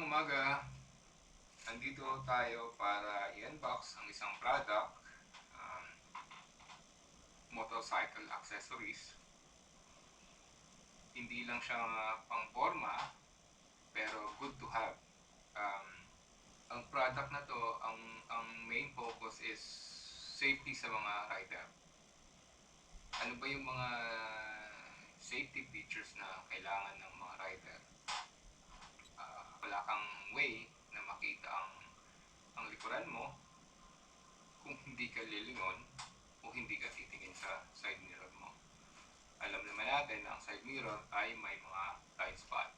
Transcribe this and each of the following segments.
umaga. Nandito tayo para i-unbox ang isang product, um, motorcycle accessories. Hindi lang siya pang forma, pero good to have. Um, ang product na to, ang main focus is safety sa mga rider. Ano ba yung mga safety features na kailangan ng mga rider? Wala kang way na makita ang likuran mo kung hindi ka lilingon o hindi ka titingin sa side mirror mo. Alam naman natin na ang side mirror ay may mga blind spot.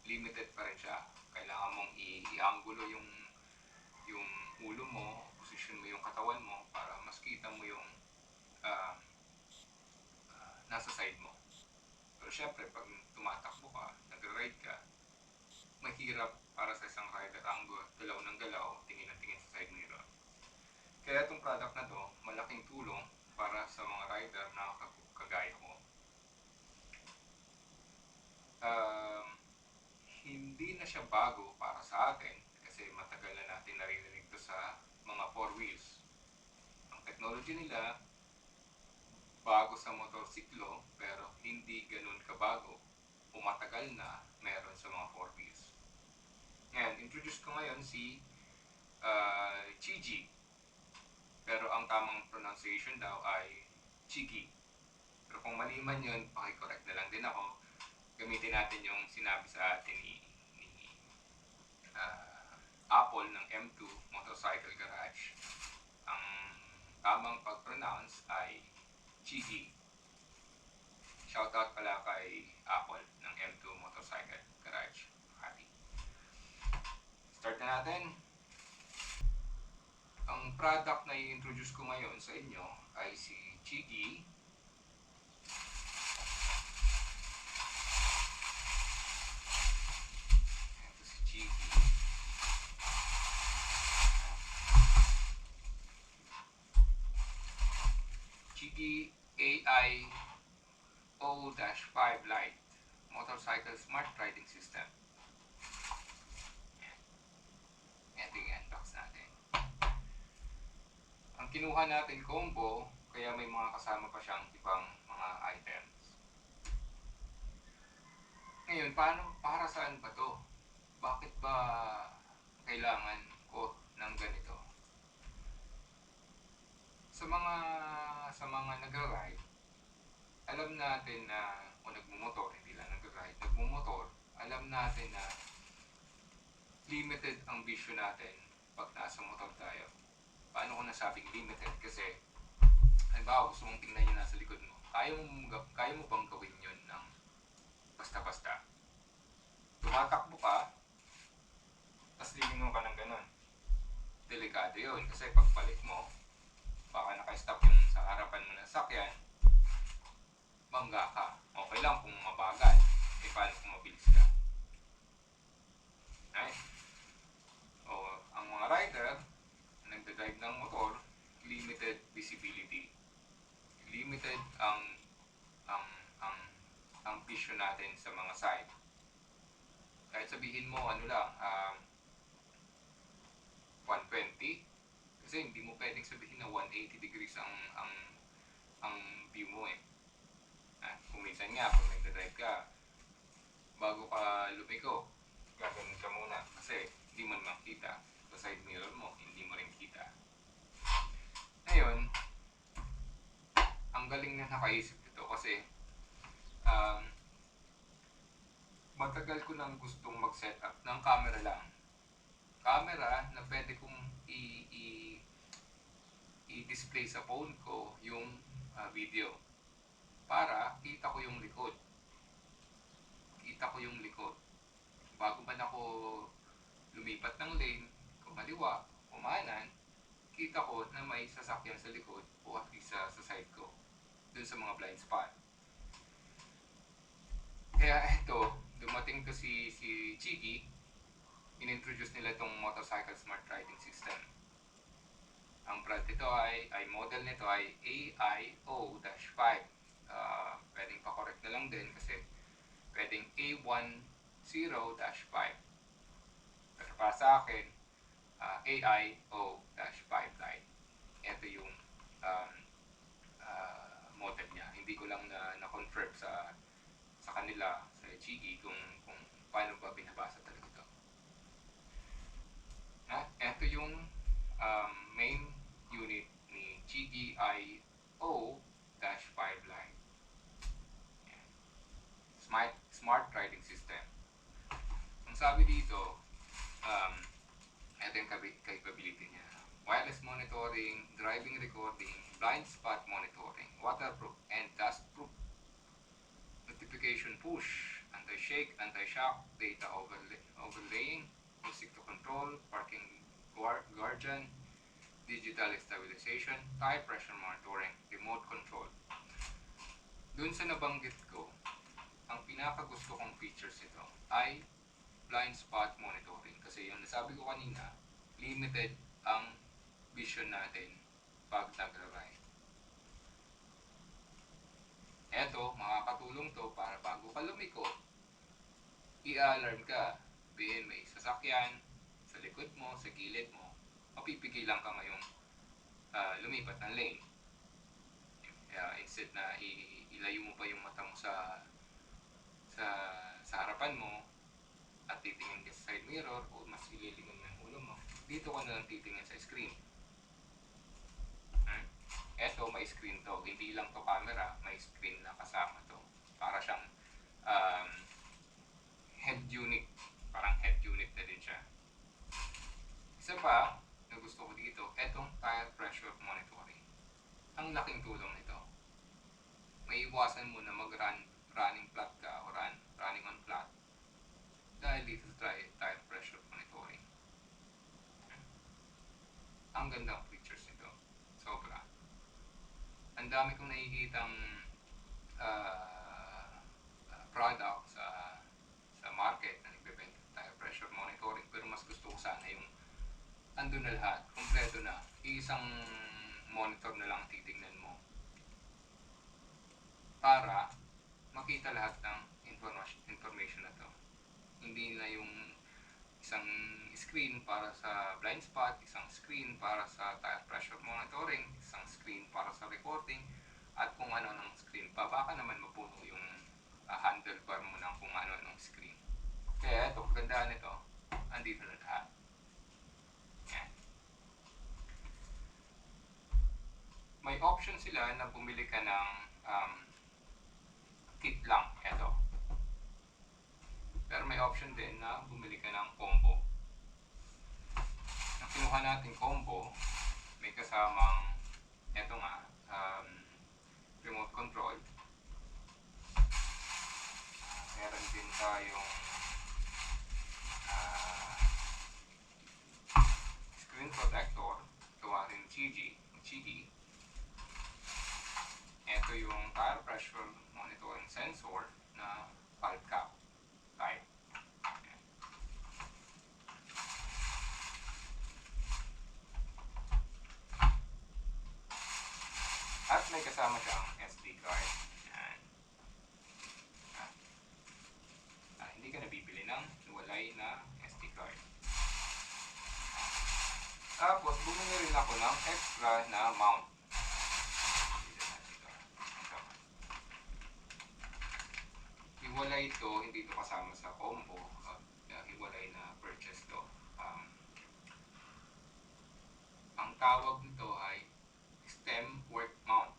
Limited pa rin siya. Kailangan mong i-angulo yung ulo mo, posisyon mo yung katawan mo para mas kita mo yung nasa side mo. Pero syempre, pag tumatakbo ka, nag-ride ka, mahirap para sa isang rider ang galaw ng galaw, tingin ng tingin sa side mirror. Kaya itong product na to, malaking tulong para sa mga rider na kagaya ko. Hindi na siya bago para sa atin kasi matagal na natin naririnig to sa mga 4 wheels. Ang technology nila, bago sa motorsiklo, pero hindi ganun kabago o matagal na meron sa mga 4 wheels. Ngayon, introduce ko ngayon si Chigi. Pero ang tamang pronunciation daw ay Chigi. Pero kung mali man yun, pakicorrect na lang din ako. Gamitin natin yung sinabi sa atin ni Apple ng M2 Motorcycle Garage. Ang tamang pag-pronounce ay Chigi. Shoutout pala kay Apple ng M2 Motorcycle Garage. Start na natin. Ang product na i-introduce ko ngayon sa inyo ay si Chigi. Ito si Chigi. Chigi AI O-5 Lite Motorcycle Smart Riding System. Ito yung unbox natin. Ang kinuha natin combo, kaya may mga kasama pa siyang ibang mga items. Ngayon, para saan ba to? Bakit ba kailangan ko ng ganito? Sa mga nagra-ride, alam natin na, o nagmumotor, hindi lang nagra-ride, nagmumotor, alam natin na limited ang vision natin pag nasa motor tayo. Paano ko nasabing limited? Kasi, halimbawa, gusto mong tingnan yung nasa likod mo. Kaya mo bang gawin yun ng basta-basta? Tumatakbo ka, tapos lilingon ka ng ganun. Delikado yun. Kasi pagbalik mo, baka naka-stop yung sa harapan mo na sakyan, bangga ka. Okay lang kung mabagal. E paano kung mabilis ka? Right? O, ang mga rider, nagdadrive ng motor, limited visibility. Limited ang vision natin sa mga side. Kahit sabihin mo, 120, kasi hindi mo pwedeng sabihin na 180 degrees ang view mo eh. Kung minsan nga, pag nagdadrive ka, bago ka lumiko, gagawin ka muna kasi hindi mo naman kita. Sa side mirror mo, hindi mo rin kita. Ngayon, ang galing na nakaisip ito kasi matagal ko nang gustong mag-set up ng camera lang. Camera na pwede kong i-display sa phone ko yung video para kita ko yung likod. Kita ko yung likod. Bago man ako lumipat ng lane, kumaliwa, kumanan, kita ko na may sasakyan sa likod o at least sa side ko, dun sa mga blind spot. Kaya ito, dumating to si Chigi, in-introduce nila itong Motorcycle Smart Riding System. Ang brand nito model nito ay AIO-5. Pwedeng pa-correct na lang din kasi pwedeng A10-5. para sa akin, AIO-5 Lite. Ito yung um, model niya. Hindi ko lang na-confirm sa kanila, sa GE, kung paano ba binabasa talaga ito. Ito yung main unit ni GEIO-5 Lite. Smart Riding System. Ang sabi dito, ito yung capability niya. Wireless monitoring, driving recording, blind spot monitoring, waterproof and dustproof, notification push, anti-shake, anti-shock, data overlaying, music to control, parking guardian, digital stabilization, tire pressure monitoring, remote control. Dun sa nabanggit ko, ang pinakagusto kong features ito ay blind spot monitoring. Kasi yung nasabi ko kanina, limited ang vision natin pag nagra-ride. Eto, makakatulong to para bago ka lumiko, i-alarm ka. Sabihin may sasakyan sa likod mo, sa gilid mo, mapipigilan ka ngayong lumipat ng lane. Instead na ilayo mo pa yung mata mo sa harapan mo at titingin ka sa side mirror o mas ililingon mo yung ulo mo, dito ka na lang titingin sa screen. Eto, may screen to. Hindi lang to camera, may screen na kasama to. Para siyang head unit. Parang head unit na din siya. Isa pa na gusto ko dito, etong tire pressure monitoring. Ang laking tulong nito. May iwasan mo na running flat ka o running on flat dahil dito tire pressure monitoring. Ang gandang features nito. Sobra. Ang dami kong nakikitang product sa market na nagbebenta ng tire pressure monitoring, pero mas gusto ko sana yung andun na lahat, kompleto na. Isang monitor na lang titignan mo para makita lahat ng information na to. Hindi na yung isang screen para sa blind spot, isang screen para sa tire pressure monitoring, isang screen para sa recording, at kung ano ng screen pa. Baka naman mapuno yung handlebar mo ng kung ano ng screen. Kaya ito, kagandahan nito, andito na lahat. Yan. May option sila na bumili ka ng kit lang. Ito. Pero may option din na bumili ka ng combo. Ang kinuha natin combo, may kasamang ito nga, remote control. Meron din tayong screen protector, gawa rin GE. Ito yung tire pressure monitoring sensor na valve cap type. At may kasama siyang SD card. Yan. Hindi ka nabibili ng walay na SD card. Tapos, bumili rin ako ng extra na mount. Hiwalay ito, hindi ito kasama sa combo. Hiwalay na purchase to. Ang tawag nito ay stem work mount.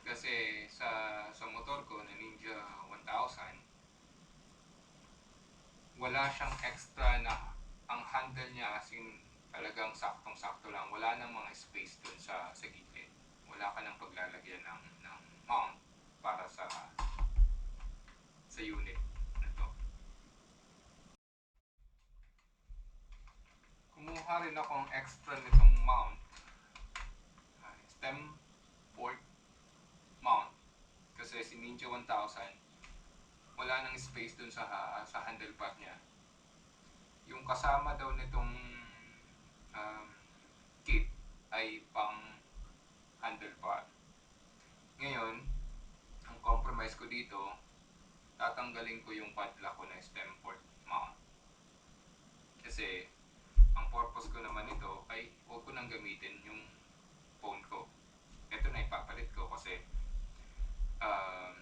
Kasi sa motor ko na Ninja 1000, wala siyang extra na ang handle niya asin talagang saktong-sakto lang. Wala nang mga space dun sa gilid. Wala ka nang paglalagyan ng mount para sa unit na to. Kumuha rin akong extra nitong mount, stem fork mount, kasi si Ninja 1000 wala nang space dun sa handlebar niya. Yung kasama daw nitong kit ay pang handlebar. Ngayon, ang compromise ko dito, tatanggalin ko yung padlock ko na stem port mount. Kasi ang purpose ko naman ito ay huwag ko nang gamitin yung phone ko. Ito na ipapalit ko kasi um,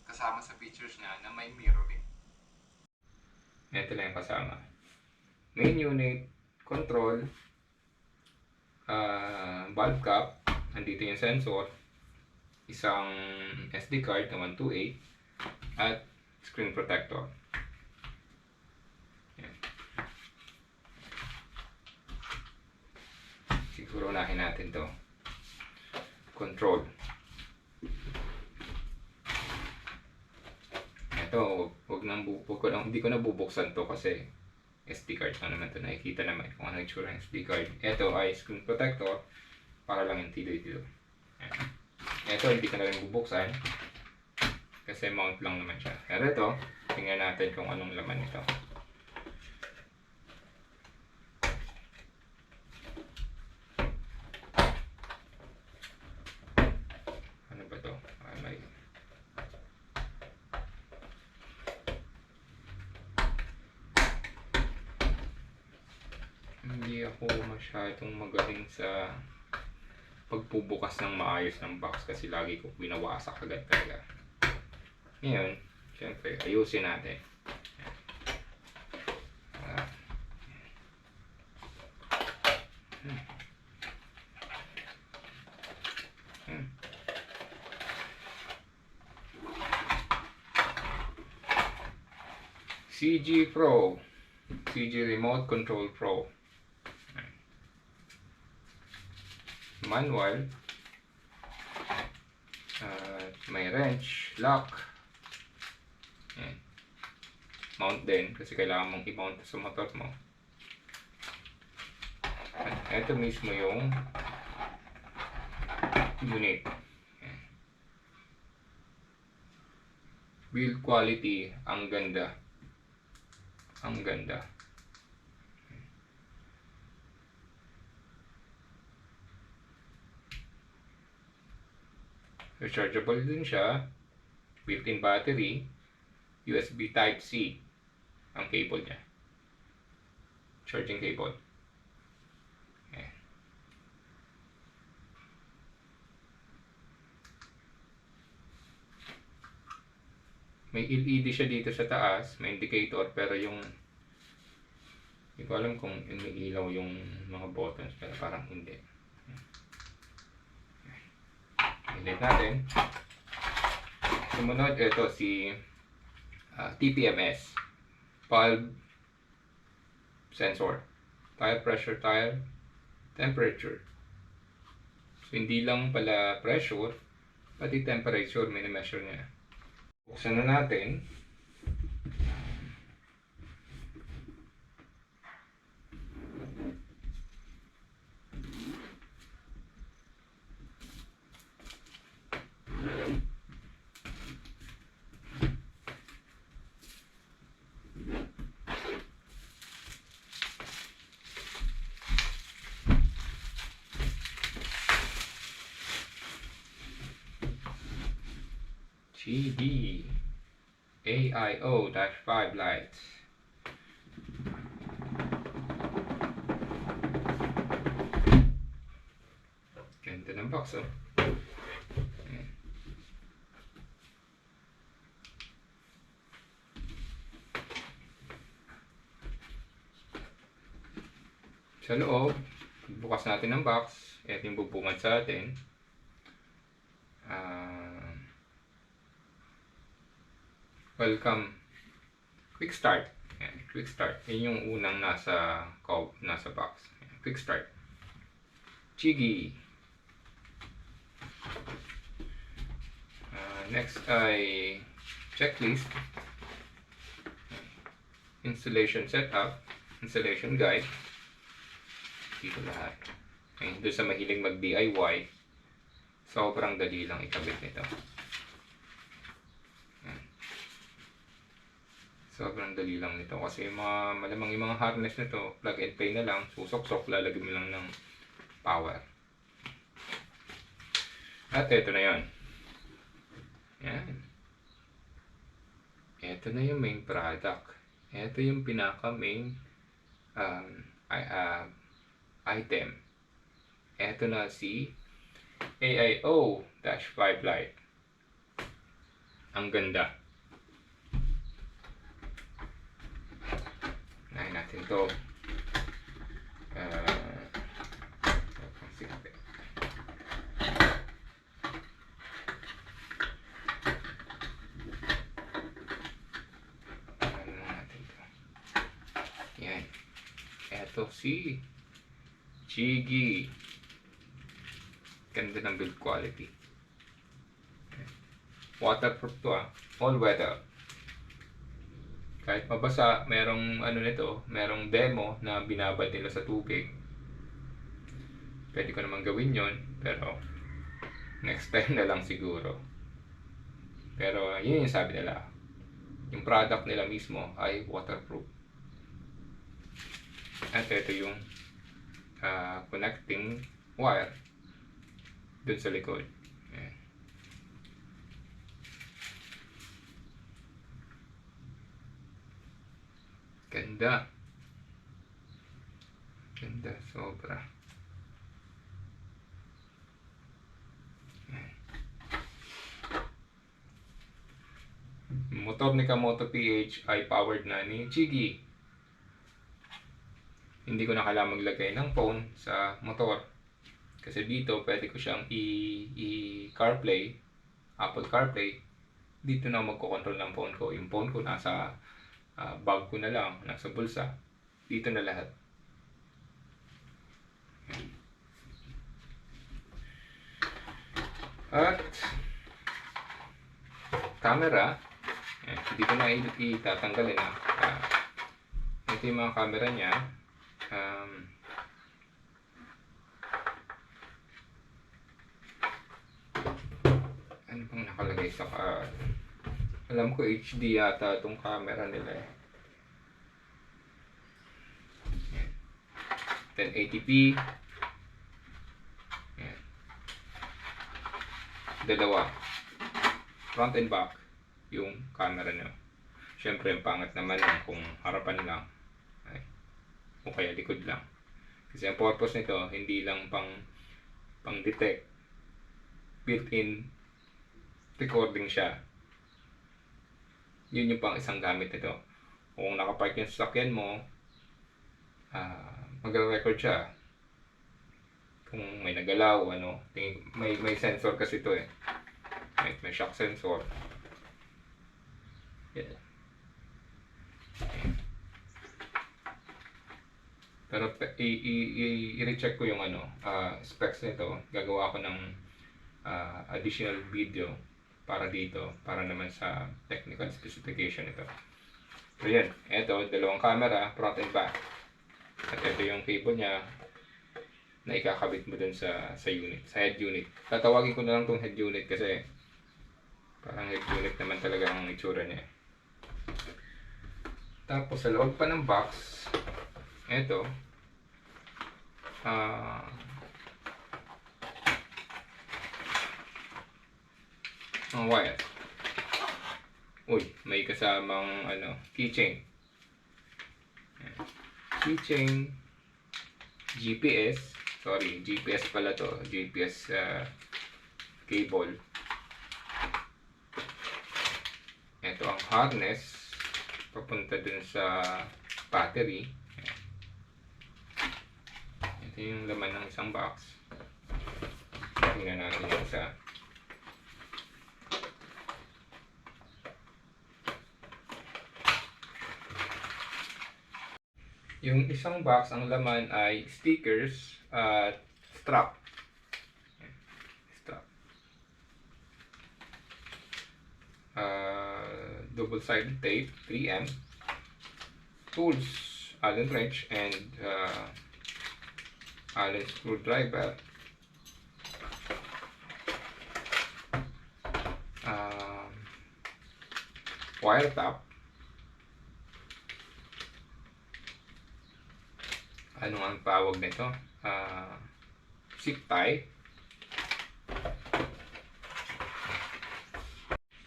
kasama sa features niya na may mirroring. Ito lang yung kasama. Main unit, control, valve cap, nandito yung sensor, isang SD card na 128, at screen protector. Yan. Siguro unahin natin to. Control. Ito, hindi ko na bubuksan to kasi SD card na naman to. Nakikita naman kung ano yung tsura ng SD card. Ito ay screen protector para lang yung tilo-tilo. Ito, hindi ko na rin bubuksan kasi mount lang naman siya. Pero ito, tingnan natin kung anong laman nito. Ano ba to? Hindi ako masyadong magaling sa pagbubukas ng maayos ng box kasi lagi ko binawasak agad talaga. Ngayon, syempre, ayusin natin. CG Pro, CG Remote Control Pro. Manual, may wrench, lock, mount din kasi kailangan mong i-mount sa motor mo. At ito mismo yung unit. Build quality, ang ganda. Ang ganda. Rechargeable din siya. Built-in battery. USB Type-C ang cable niya. Charging cable. Ayan. May LED siya dito sa taas. May indicator pero yung hindi ko alam kung umiilaw yung mga buttons pero parang hindi. Ulit natin. Sumunod, ito si TPMS. Valve sensor. Tire pressure, tire temperature. So, hindi lang pala pressure, pati temperature mini-measure niya. Buksan na natin. GD AIO-5 lights. Ganda ng box, oh. Sa loob, bukas natin ang box. Ito yung bubungad sa atin. Welcome. Quick start. Ayan, quick start. Yan yung unang nasa box. Ayan, quick start. Chigi. Next ay checklist. Installation setup. Installation guide. Dito lahat. Ayan, doon sa mahiling mag-DIY, sobrang dali lang ikabit nito. Sobrang dali lang nito kasi malamang yung mga harness nito, plug and play na lang, susok-sok, lalagyan mo lang ng power. At ito na yon. Yan. Ito na yung main product. Ito yung pinaka main item. Eto na si AIO-5 Lite. Ang ganda. Nahin natin to. Sikapit. Natin to. Yan. Eto si Chigi. Ganda ng build quality. Waterproof to all weather. Kahit mabasa, merong nito, merong demo na binabad nila sa tubig. Pwede ko naman gawin yon, pero next time na lang siguro. Pero yun yung sabi nila. Yung product nila mismo ay waterproof. At ito yung connecting wire dun sa likod. Ayan. Ganda. Ganda, sobra. Ayan. Motor ni Kamoto PH ay powered na ni Chigi. Hindi ko na kailangan maglagay ng phone sa motor. Kasi dito, pwede ko siyang i-CarPlay, Apple CarPlay. Dito na magkocontrol ng phone ko. Yung phone ko nasa bag ko na lang, nasa bulsa. Dito na lahat. At camera, hindi ko na itatanggalin ito yung mga camera niya. Ano pang nakalagay sa alam ko HD yata itong camera nila 1080p. Yan. Dalawa, front and back yung camera nyo. Syempre ang pangat naman kung harapan lang o kaya likod lang. Kasi ang purpose nito hindi lang pang detect, built-in recording siya. Yun yung pang isang gamit nito. Kung nakapark yung sasakyan mo, magre-record siya. Kung may nagalaw, may sensor kasi ito may shock sensor. Yeah. Pero i-recheck ko yung specs nito. Gagawa ko ng additional video para dito, para naman sa technical specification ito. So yan, ito, dalawang camera, front and back. At ito yung cable niya na ikakabit mo dun sa unit, sa head unit. Tatawagin ko na lang itong head unit kasi parang head unit naman talaga ang itsura niya. Tapos sa loob pa ng box, ito, ang wire. Uy, may kasamang keychain. Keychain, GPS. Sorry, GPS pala to. GPS cable. Ito ang harness papunta dun sa battery. Ito yung laman ng isang box. Tingnan natin yung isa. Yung isang box, ang laman ay stickers at strap. Double-sided tape, 3M. Tools, Allen wrench and Allen screwdriver. Wire top. Ano ang tawag nito? Zip tie.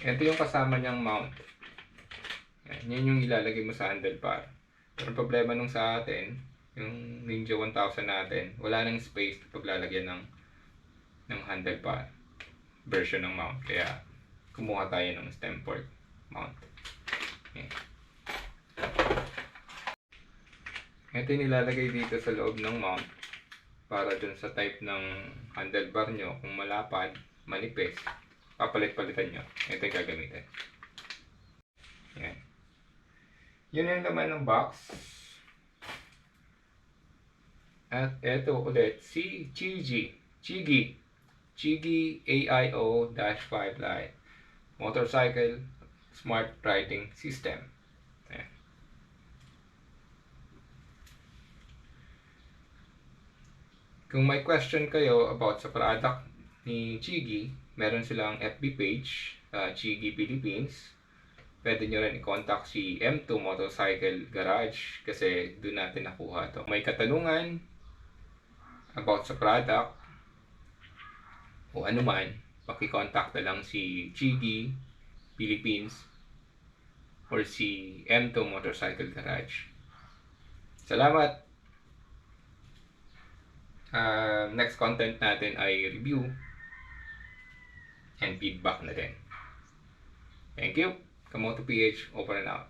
Ito yung kasama niyang mount. Yan yung ilalagay mo sa handlebar. Pero problema nung sa atin, yung Ninja 1000 natin, wala nang space na paglalagyan ng handlebar version ng mount. Kaya kumuha tayo ng stem port mount. Okay. Ito yung nilalagay dito sa loob ng mount para dun sa type ng handlebar nyo. Kung malapad, manipis, papalit-palitan nyo. Ito yung gagamitin. Yan. Yun yung laman ng box. At ito ulit, si Chigi AIO-5 Lite Motorcycle Smart Riding System. Ayan. Kung may question kayo about sa product ni Chigi, meron silang FB page, Chigi Philippines. Pwede nyo rin i-contact si M2 Motorcycle Garage kasi doon natin nakuha to. May katanungan about sa product o ano man, paki-contact na lang si Chigi Philippines or si M2 Motorcycle Garage. Salamat! Next content natin ay review and feedback na din. Thank you! Kamoto PH, over and out.